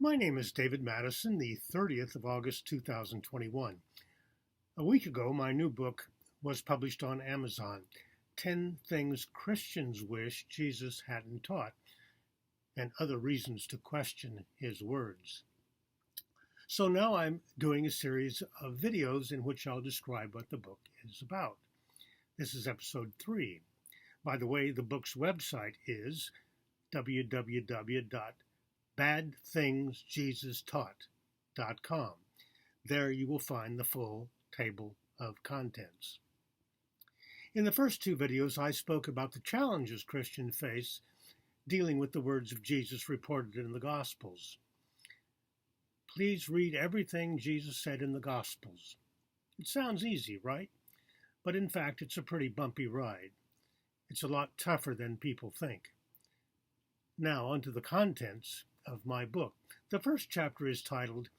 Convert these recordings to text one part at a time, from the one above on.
My name is David Madison, the 30th of August 2021. A week ago, my new book was published on Amazon, 10 Things Christians Wish Jesus Hadn't Taught, and Other Reasons to Question His Words. So now I'm doing a series of videos in which I'll describe what the book is about. This is episode 3. By the way, the book's website is www.badthingsjesustaught.com. There you will find the full table of contents. In the first two videos, I spoke about the challenges Christians face dealing with the words of Jesus reported in the Gospels. Please read everything Jesus said in the Gospels. It sounds easy, right? But in fact, it's a pretty bumpy ride. It's a lot tougher than people think. Now, onto the contents of my book. The first chapter is titled,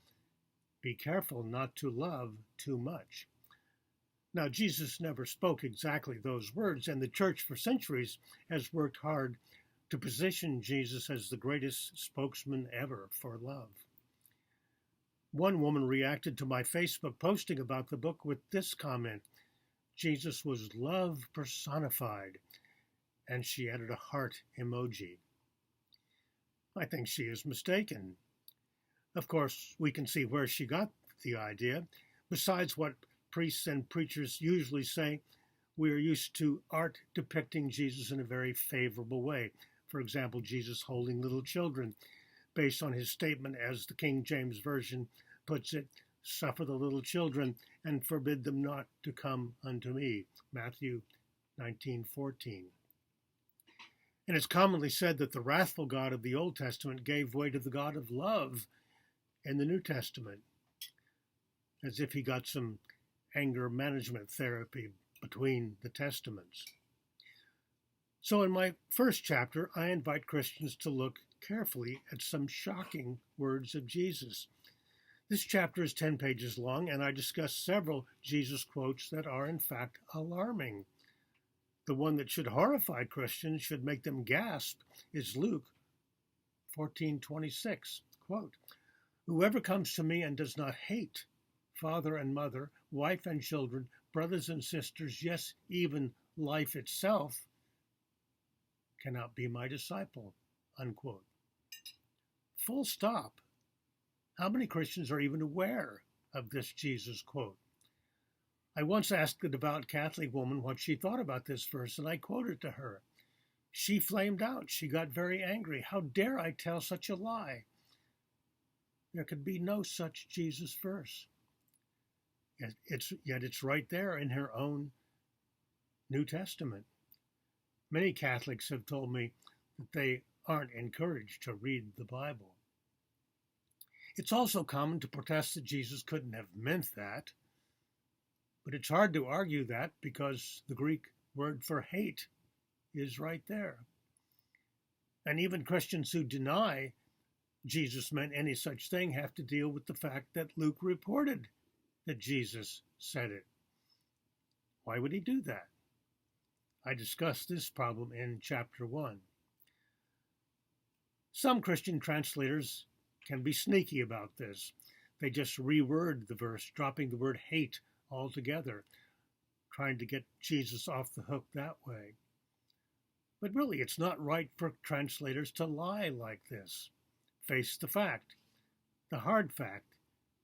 Be Careful Not to Love Too Much. Now, Jesus never spoke exactly those words, and the church for centuries has worked hard to position Jesus as the greatest spokesman ever for love. One woman reacted to my Facebook posting about the book with this comment, Jesus was love personified, and she added a heart emoji. I think she is mistaken. Of course, we can see where she got the idea. Besides what priests and preachers usually say, we are used to art depicting Jesus in a very favorable way. For example, Jesus holding little children, based on his statement, as the King James Version puts it, suffer the little children and forbid them not to come unto me. Matthew 19:14. And it's commonly said that the wrathful God of the Old Testament gave way to the God of love in the New Testament, as if he got some anger management therapy between the Testaments. So in my first chapter, I invite Christians to look carefully at some shocking words of Jesus. This chapter is 10 pages long, and I discuss several Jesus quotes that are in fact alarming. The one that should horrify Christians, should make them gasp, is Luke 14:26. Quote, Whoever comes to me and does not hate father and mother, wife and children, brothers and sisters, yes, even life itself, cannot be my disciple. Unquote. Full stop. How many Christians are even aware of this Jesus quote? I once asked a devout Catholic woman what she thought about this verse, and I quoted to her. She flamed out. She got very angry. How dare I tell such a lie? There could be no such Jesus verse. Yet it's right there in her own New Testament. Many Catholics have told me that they aren't encouraged to read the Bible. It's also common to protest that Jesus couldn't have meant that. But it's hard to argue that because the Greek word for hate is right there. And even Christians who deny Jesus meant any such thing have to deal with the fact that Luke reported that Jesus said it. Why would he do that? I discussed this problem in chapter 1. Some Christian translators can be sneaky about this. They just reword the verse, dropping the word hate altogether, trying to get Jesus off the hook that way. But really, it's not right for translators to lie like this. Face the fact, the hard fact,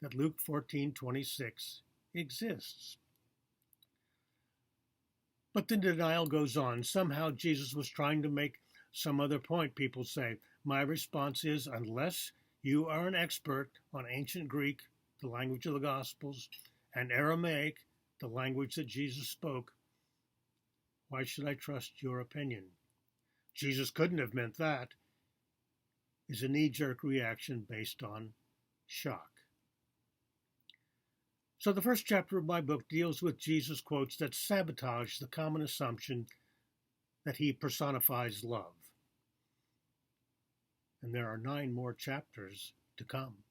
that Luke 14:26 exists. But the denial goes on. Somehow Jesus was trying to make some other point, people say. My response is, unless you are an expert on ancient Greek, the language of the Gospels, and Aramaic, the language that Jesus spoke, why should I trust your opinion? Jesus couldn't have meant that, is a knee-jerk reaction based on shock. So the first chapter of my book deals with Jesus quotes that sabotage the common assumption that he personifies love. And there are 9 more chapters to come.